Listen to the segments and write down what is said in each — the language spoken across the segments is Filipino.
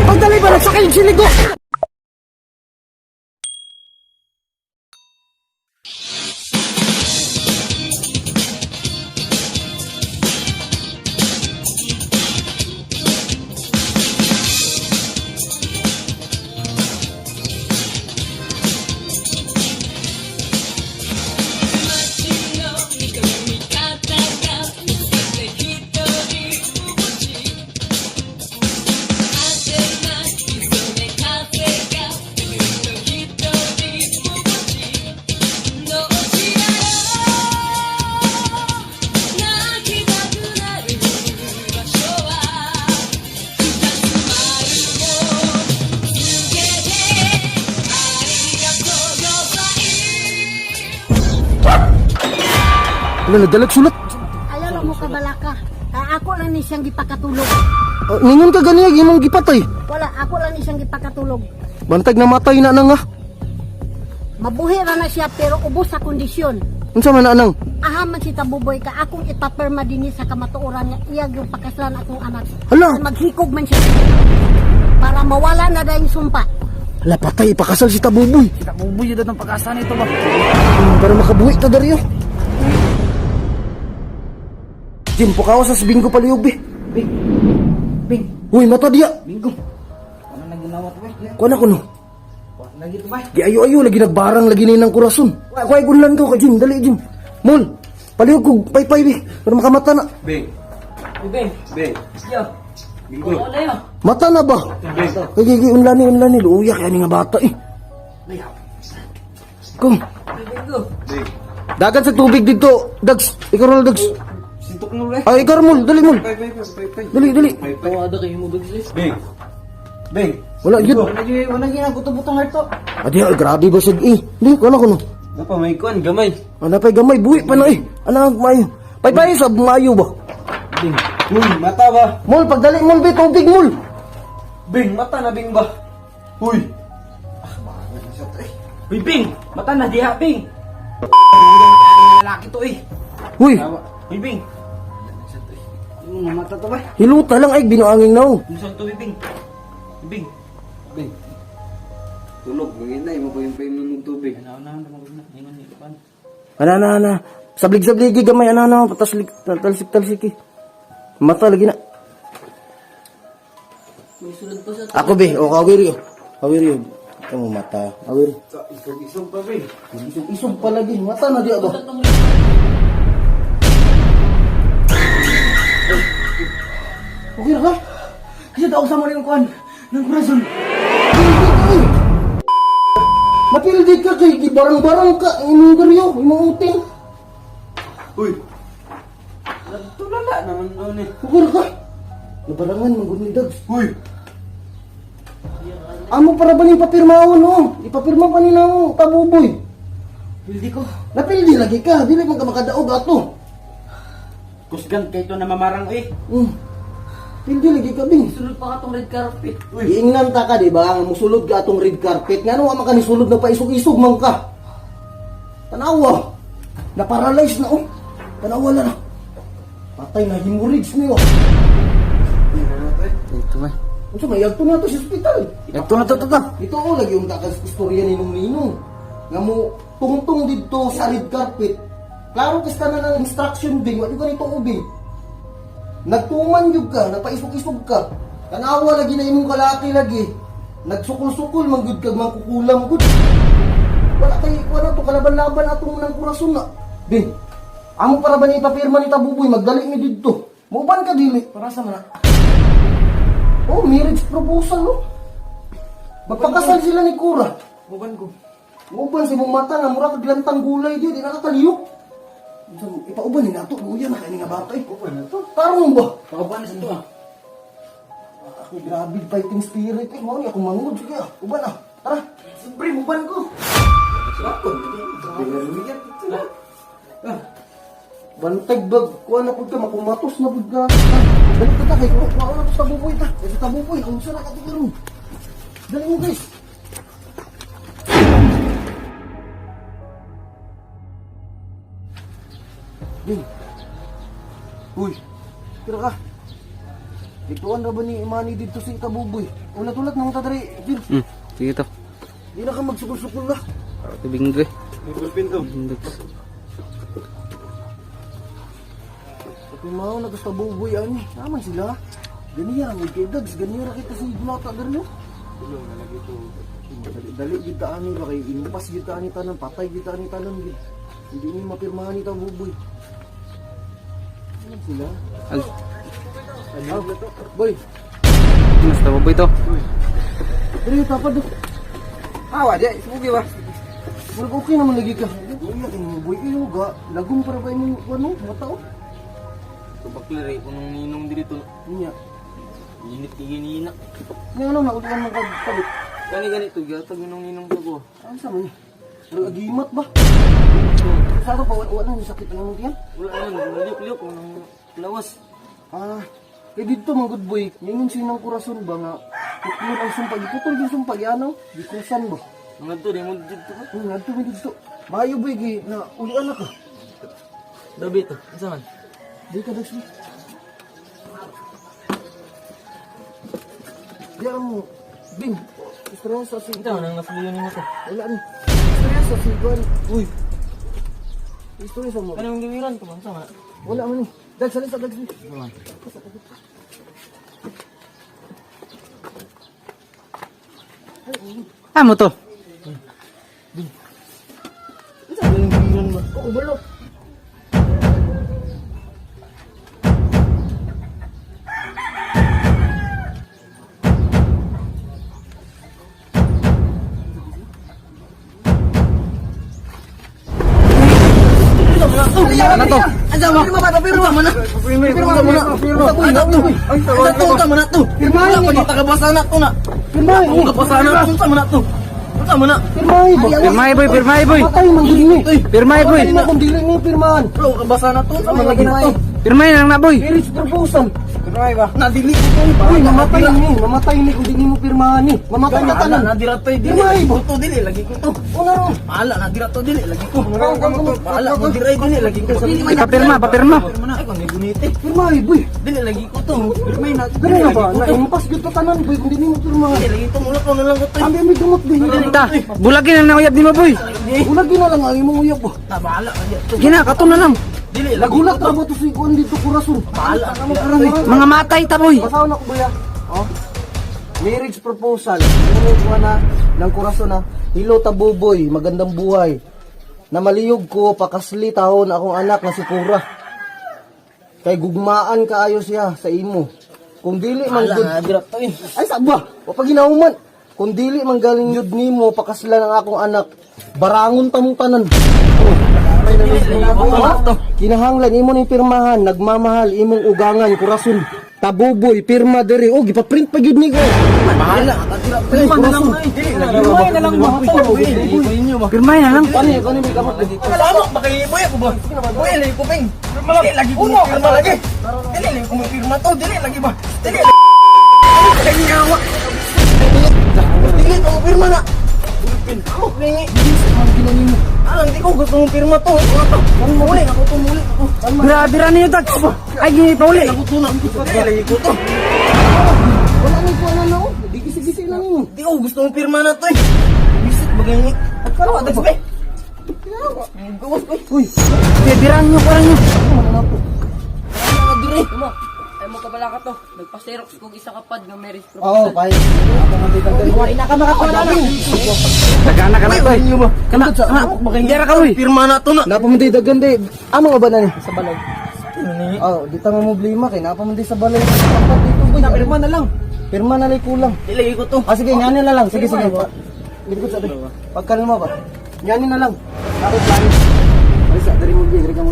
Pagdali ba nagsakay yung siligo? Ano, nagdalag sulat? Ayaw mo kabalaka. Ako lang ni siyang gipakatulog. Ningon ka ganiyag, imong gipatay. Wala, ako lang ni siyang gipakatulog. Bantag na matay na nga. Mabuhi ra na siya pero ubos sa kondisyon. Unsa man na anang? Ahaman si Tabuboy ka, akong ipaperma din sa kamatuoran nga iya yung pakaslan akong anak. Hala. Maghikog man siya. Para mawala na dahil sumpa. Hala, patay, ipakasal si Tabuboy. Kita bubuy yun ang pag-asa nito ba? Para makabuhi ta Dario. Jim, pukawa sa bingo paliyog, be. Bing! Bing! Uy, mata diya. Bingo! Ano na ginawa to ba? Kuha na ko no. Lagi to ba? Di ayo-ayo, lagi nagbarang, lagi na ng kurason. Kuha gunlan ko ka, Jim. Dali, Jim. Mol, paliyog ko, pay-pay, be. Para makamata na. Bing! Bing! Bing! Yo! Bingo! Oo na yun! Mata na ba? Kaya unlani. Luuyak, yan nga bata, eh. Kung, Bingo! Bing! dagan sa tubig dito. Dags, ikaw na Dags. Sintok mo ulit! Ay, ikaw Mol, dali, Mol. Pay! Dali. Tawada kayo mo duglis. Bing! Bing! Wala, yun. Wala gina butong heart to. Adi, grabe ba siya, eh. Di, kuha na ko no. Napa, may kuan, gamay! Ano pa gamay, buhi pa na, eh. Ano, mayo. Pay-pay sa mayo ba? Bing! Mata ba? Mol, pagdali, Mol, be, tubig, Mol. Bing! Mata na, Bing ba? Huy! Uy, Bing! Mata na, diha, Bing! Lalaki to eh! Uy, Uy, Bing! Ano na mata to ba? hiluta lang, ay, binuangin na, oh. Ano to, Bing? Bing! Bing! Tulog, maghinay mo pa yung painom ng tubig. Ana. Sablig-sabligi gamay, ana, talsik, eh. Mata lagi na. May sulod pa sa Ako, be, o, kawiri, oh. Kawiri, oh. Ito mo, mata. Kawiri. Isog pa, Bing! Isog pa lagi, mata na di ba? Okay na ka? Kasi daw sa mo rin kuan ng kurason. Napildi ka kay di barang-barang ka, imong garyo, imong uting. Uy! Tulala naman doon eh. Okay na ka? Nabarangan, magod ni Dags. Uy! Amo para ba ni papirmahon, oh? Ipapirma pa ni na, oh, Tabuboy. Pildi ko. Napildi lagi ka, dili man ka makadaog ato. Kusgan kay ito na mamarang eh. Pildi lagi ka, Bing. Sulod pa ka tong red carpet. Iingnan ta ka, di ba? Ang musulod ka atong red carpet. Nga naman ka ni sulod na paisog-isog man ka. Tanawa. Na-paralyze na, oh. Tanawa na. Patay na, hemorrhage niyo. Ito ba? Unsa may yagto na to sa ospital. Ito na to. Ito oh, lagi yung takas istorya ni Ninong. Nga mo, tungtong dito sa red carpet. Klaro kasta na ng instruction, Bing. Wala ka nito, Bing. Nagtuman yun ka, napaisog-isog ka. Tanawa lagi na imong kalaki lagi. Nagsukul-sukul, manggod kag mangkukulam gud. Wala kay wala to kalaban-laban atong nang kurason na. Bing, amo para ba ni papirma ni Tabuboy magdali mi didto. Muban ka dili. Para sa mana? Oh, marriage proposal oh. Magpakasal sila ni Kura. Buban ko. Muban si mong mata nga mura kag lantang gulay di nakakaliyok. Ipauban ni nato, luya na kani nga bata eh. Uban na to. Tarong ba? Pakabuan sa to ah. Ako grabe fighting spirit eh. Mao ni ako mangod sige ah. Uban ah. Tara. Siyempre uban ko. Sakon. Bantag bag, kuha na pud ka makumatos na pud ka. Dali ka kay ko, kuha na to sa Tabuboy ta. Sa Tabuboy, ang sara ka tigaro. Dali mo guys. Bing. Uy, kira ka. Dituan ra ba ni Imani dito si Kabuboy? Ulat-ulat nang tadari. Phil, Sige to. di na ka magsukul-sukul na. Tubing ko eh. Pinto. Bindot. Ako mao nagkabuboy ani. Naman sila. Ganiya ang kay Dags, ganiya ra kita si Bulata derno. Tulong na lagi to. Dali kita ani ba kay impas kita ani tanan, patay kita ani tanan gid. Hindi ni mapirmahan ni Kabuboy. Naman sila. Ay, Boy, mas tababoy to. dali tapad do. Awa, di. Subugi ba? Murag okay naman lagi ka. Boy, yakin mo boy iyo ga. Lagom para ba imong ano, mga tao? Tubaklari ko nung ninong dito. Niya. Init iginina. Ni ano na utuan mo kabit. Gani-gani to, gatag nung ninong ko. Ano sa man ni? Murag agimat ba? Sa to pa wala ni sakit ang tiyan. Wala yan, liuk-liuk ko nung lawas. Ah, kay dito mga good boy, ningon sinang kurason ba nga putlon ang sumpag, iputol yung sumpag, yanaw, di kusan ba? Mga to, di mo dito ko. Ngadto mo dito. Maayo boy, na ulian na ka. Dabi to, isa man. Di ka dags mo. Diyan mo, Bing, istorya sa si... Ito, nang nasuliyan mo to. Wala ni. Istorya sa si Juan. Uy. Istorya sa mo. Kanang gimiran ko, isa man. Wala man ni. Dags, salis sa dags mo. Isa man. Amo to. Isa ba yung gimiran ba? Oo, balo. Ano to? Asa mo? Pirma mo na. Pirma mo na. Ano to? Asa to? Asa mo na to? Pirmahin Wala mo pa ba? kita kabasan na to na. Pirmahin mo. Kabasan na to. Asa mo na to? Asa mo na? Pirmahin mo. Pirmay boy, pirmay boy. Patay man dili ni. Pirmay boy. Patay na kung dili mo pirmahan. Bro, kabasan na to. Asa mo lagi na to? Pirmay lang na boy. Marriage proposal. Pirmay ba? Nadili ko to. Uy, mamatay ni kung dili mo pirmahan ni. Mamatay na tanan. Nadira to dili. Pirmahin mo. To dili lagi ko to. Una ro. Paala, nadira to dili lagi ko. Paala, nadira dili lagi ko. Papirma, papirma. Ay, kung gunite. Pirmahin boy. Dili lagi ko to. Pirmay na. Gani na ba? Na impas gyud to tanan boy kung dili mo pirmahan. Dili lagi to. Mula ko na lang ko to. Ambi dumot din. Ta, bulagin na uyab di mo boy. Ulagi na lang ang imong uyab po. Bahala ka dito. Gina, kato na lang. Dili lagi. Nagulat ra ba to si kuan dito kurason? Bahala ka Mga matay ta boy. Basaw na ko ba? Oh. Marriage proposal. Ano ko na ng kurason na. Hello Tabuboy, magandang buhay. Namaliyog ko pakasli tahon akong anak na si Pura. Kay gugmaan kaayo siya sa imo. Kung dili man Bahala, gud nadira to eh. ay sabba, wa pa ginahuman. Kung dili man galing yud nimo pakaslan ang akong anak, barangon ta mong tanan. Kinahanglan imo ni pirmahan, nagmamahal imong ugangan, kurason. Tabuboy, pirma diri. Oh, gipa-print pa gyud ni ko. Bahala, nadira to. Pirma na lang. Dili lagi. Pirmay na lang mo. Inyo ba? Pirmay na lang. Kani may kamot lagi. Alam mo, boy ako ba? Boy, lagi ko ping. Dili lagi ko pirma lagi. Dili lagi ko pirma to. Dili lagi ba? Dili lagi. Lagi yawa. Dili ko pirma na. Ako pingi. Alam, di ko gusto mong pirma to. Muli ako to, muli ako. Grabe ra niyo dag. Ay, gini pa uli. Dili lagi ko to. Wala ni ko ano no. Di gisi-gisi na nimo. Di ko gusto mong pirma na to eh. Bisit bagay. Ano ka tagsbe? Gawas ko. Uy, Bibiran niyo ko niyo. ano na po? Ano dire? Ay mo kabala ka to. Nagpa-xerox kog isa kapad nga marriage Oo, pay. Ako man dito dali. Wala na ka makakuha na. Tagana ka na to. Kana, makingera ka boy. Pirma na to na. Napamunday dagan di. Amo nga ba na ni? Sa balay. Oh, di ta mo problema kay napamunday sa balay. Dapat dito boy. Pirma na lang. Pirma na lay kulang. Ilagay ko to. Ah, sige, nyanin na lang. Sige, sige. Likod sa atin. Pagkalma ba? Nyanin na lang. Ako plan. Ay, sa dari mo di, dari ka mo.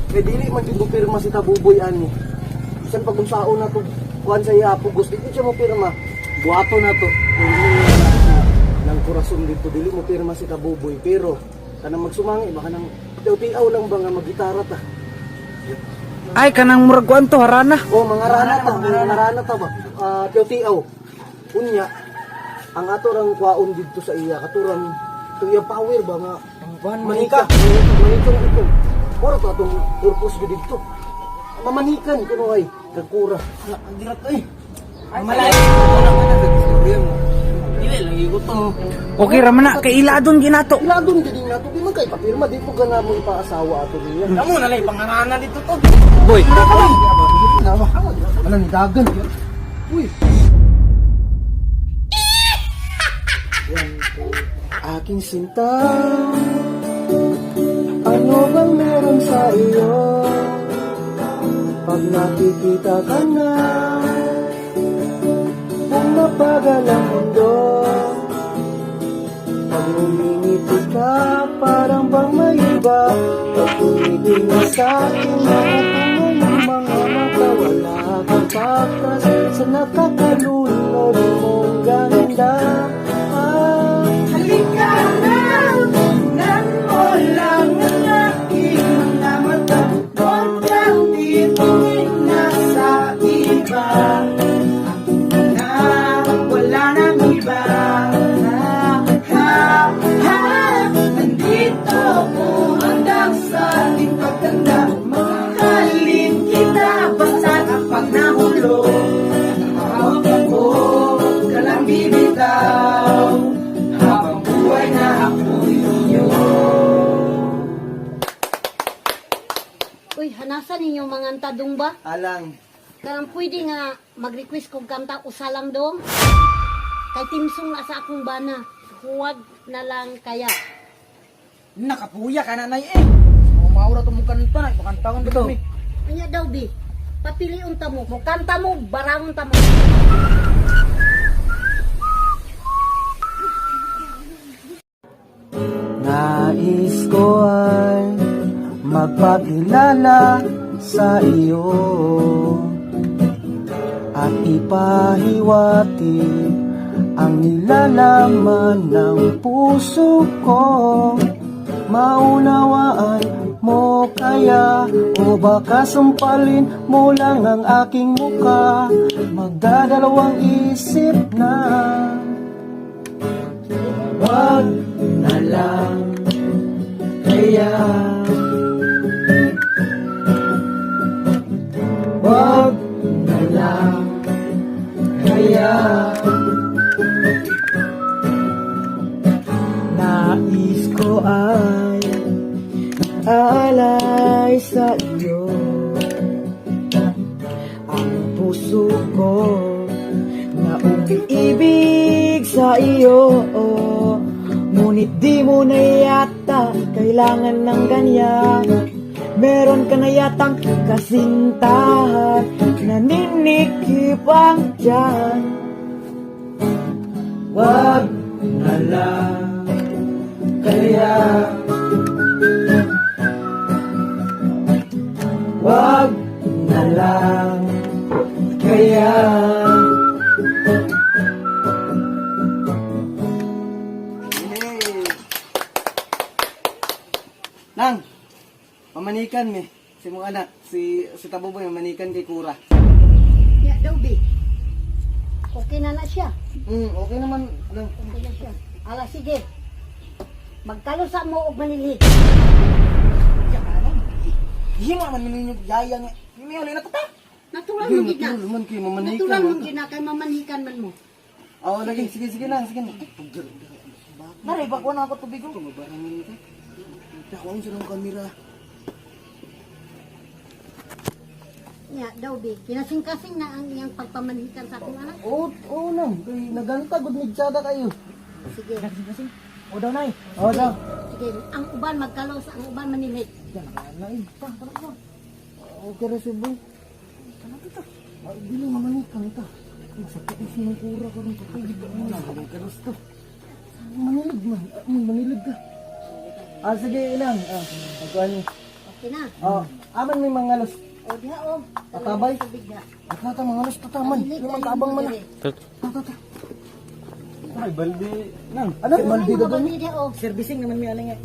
Kaya dili man yung pirma si Tabuboy ani. Bisan pag unsaon na to, kuhan sa iya po, gusto dito siya mo pirma. Buhato na to. Nang kurason dito, dili mo pirma si Tabuboy. Pero, kanang magsumangi, baka nang tiaw-tiaw lang ba nga mag-gitara ta. Ay, kanang murag kuan to, harana. O, mga rana ta ba? Tiyaw-tiyaw. Unya, ang ato rang kwaon dito sa iya, katurang tuya power ba nga? Manika. Manikang ito. Oro to atong purpose ko dito. mamanikan kuno ay kagkura. Ang dirat ay. Malayo ko na man ang istorya mo. Dili lagi ko to. Okay raman na, kay iladon ginato. Iladon gid nato di man kay papirma di ko gana mo ipaasawa ato niya. Kamu na lang pangaranan dito to. Boy, Ano ni dagan? Uy. Aking sinta, ano bang meron sa iyo? Pag nakikita ka na, pumapagal ang mundo. Pag umingiti ka, parang bang may iba. Pag tumiting na sa akin, nakatungay ang mga mata. Wala kang patras sa nakakalunod mong ganda. Halika na, tingnan mo lang ang aking mga mata. Huwag kang titingin na sa iba. Na wala nang iba. Nandito ko hanggang sa ating pagtanda. Mahalin kita basta kapag nahulog. Hawak ako, ka lang bibitaw. Habang buhay na ako'y iyo. Uy, hanasan ninyo mga antadong ba? Alang, Karang pwede nga mag-request kong kanta usalang dong. Kay timsong na sa akong bana. Huwag na lang kaya. Nakapuya ka na nay eh. Maura to mo kanta na, pakantawan dito mi. Anya daw bi. Papili unta mo. Mo kanta mo, barangon ta mo. nais ko ay magpakilala sa iyo at ipahiwati ang nilalaman ng puso ko. Maunawaan mo kaya o baka sampalin mo lang ang aking muka. Magdadalawang isip na wag na lang kaya. Wag na lang kaya. Nais ko ay aalay sa iyo ang puso ko na umiibig sa iyo. Ngunit di mo na yata kailangan ng ganyan. Meron ka na yatang kasintahan, naninikip ang tiyan. Wag na lang kaya. Wag na lang kaya. Nang, mamanikan mi. Si mong anak, si Taboboy, mamanikan kay Kura. Ya daw bi. Okay na siya. Okay naman, Nang. Okay na siya. Ala sige. Magkalusa mo og manilhit. Himo man ninyo yaya nga. Himo uli na ta. Natural mo gid na. Natural man kay mamanikan. Natural mo gid na kay mamanikan man mo. Oo, lagi. Sige na. Nare ba ko na ako tubig ko. Mabarangin ka. Dakuan siya ng kamera. Ya daw bi. Kinasing-kasing na ang iyang pagpamanhikan sa akong anak. Oo, Nang. Kay naganta, good midsada kayo. Sige. O daw nay. Oo, daw. Sige, ang uban magkalos, ang uban manilhit. Okay na si Boy. Ay, dili mamanikan ito. Masakit na siya ng Kura ko rin. Kapag ito mo na, galing ka gusto. Manilig man. Manilig ka. Sige, ilang. Magkuhan niyo. Okay na. Aman may mga los. O diha o. Tatabay? Tubig na. At nata mga los tataman. Yung mga kabang man. Tata. Ay, baldi. Nang. Ano? Baldi Ano na ba doon. diha o? Servicing naman mi aling.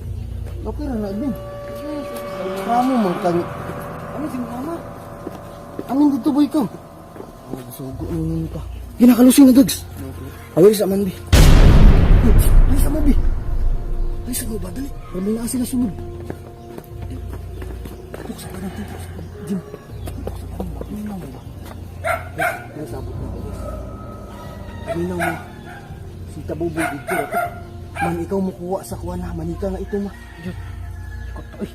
Okay na din. Kamu mo kami. Ano si mama? Amin dito boy ko. Sugo nung pa. Ginakalusin na dogs. Away sa man bi. Ay sa man bi. Ay sa ba dali. Ramay na sila sunod. Tuk sa parang tutok. Jim. Ay, sabot na ako. Paminaw mo. Si Tabubo dito. Man, ikaw mo kuha sa kuha na. Manika nga ito, ma. Diyo. Ay.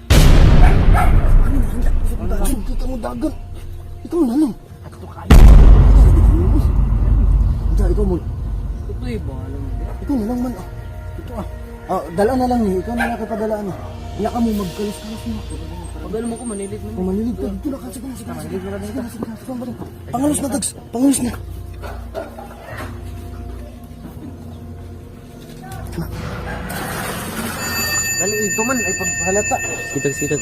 Ano na, handa. Sugi ka mo dagan. Ikaw na lang. At ito kayo. Handa, ikaw mo. Ito eh, bahala mo. Ito na lang man. Ito dala na lang ni. Ikaw na lang kapadalaan mo. Iya ka mo magkalis-kalis mo. Pagalo mo ko, manilit mo. Malilig ka. Dito na ka. Sige na. Pangalos na, Dags. Pangalos na. Dali, ito man ay paghalata. Sitag.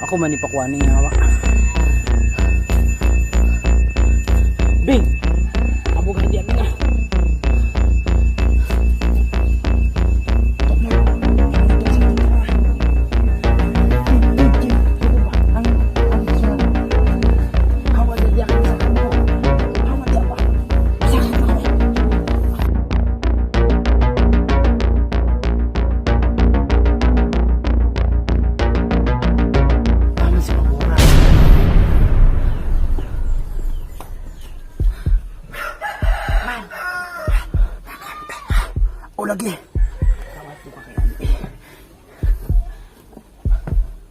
Ako man ipakuha ni hawa. Bing! Abo ka hindi amin ah. O lagi. Tawad ko pa kay Ante.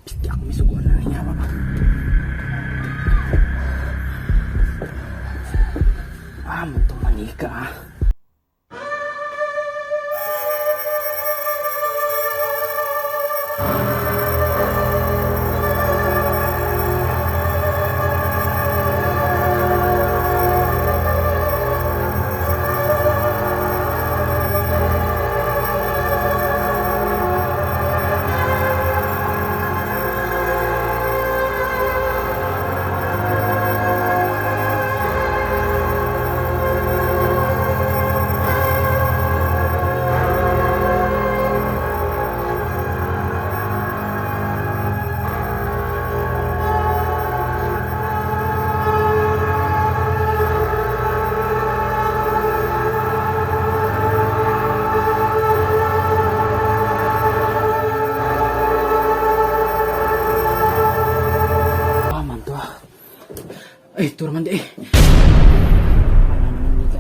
Piti ako misuguan na niya ba? Manto manika ah. Ay, turman di eh. Wala naman dito.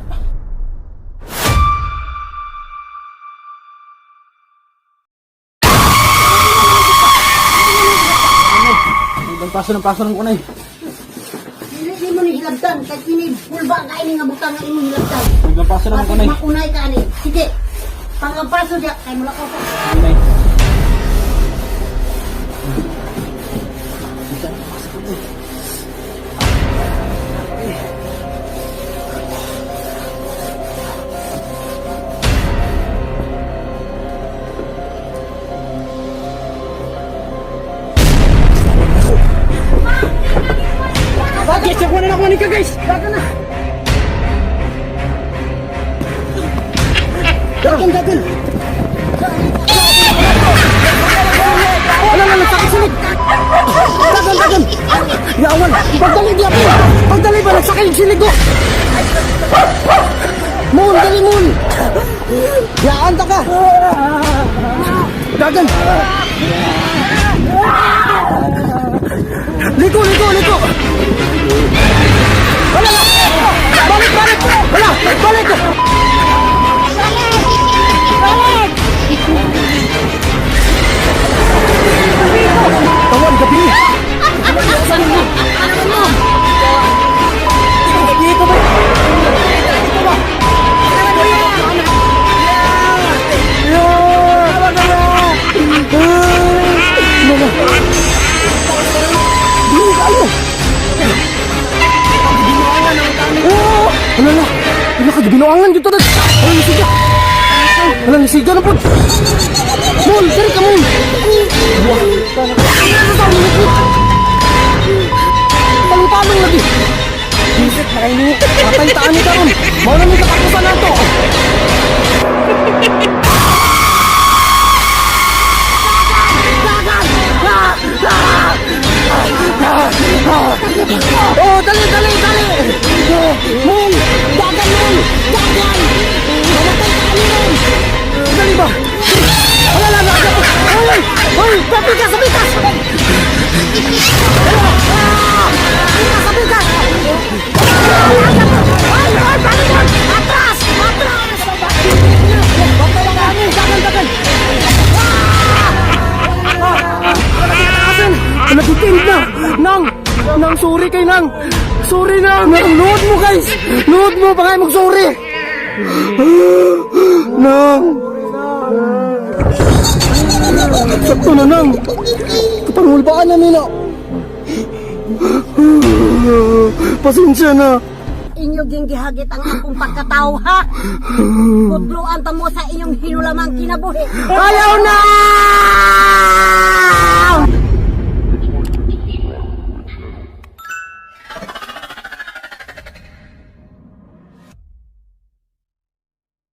Ng paso ng kunay. Dili mo ni hilabtan. Kaya kini pulba ka ini nga butang nga imong hilabtan. Ng paso ng Pati kunay. makunay ka ani. Sige. Pangapaso diya. Kaya mula ko. Kunay. Guys, ako na nakuha ka guys! Dagan na. Dagan. Wala, nagsakit-sinig. Dagan. Yawan, pagdali di ako. Pagdali ba, nagsakit-sinig ko. Moon, dali moon. Yaan ta ka. Dagan. Liko. Wala. Balik. Wala, balik. Tawan, gabi. Dito ba? Binuangan dito dad. Wala nisiga na po. Mon, dali ka mon. Talong-talong lagi. Bisit na kayo niyo. Matay-taan niyo ka ron. Mau na niyo katapusan na to. Oh, dali. Mon, dagan mon. Mamatay ka mon. Dali ba? Wala. Hoy, papikas. Sa bigas. Sorry kay Nang. Sorry Nang. Load mo guys. Load mo baka mag-sorry. Nang. Sakto na Nang. Kapangulbaan na nila. Pasensya na. Inyo ging gihagit ang akong pagkatao ha. Kudloan ta mo sa inyong hinulamang kinabuhi. Ayaw na!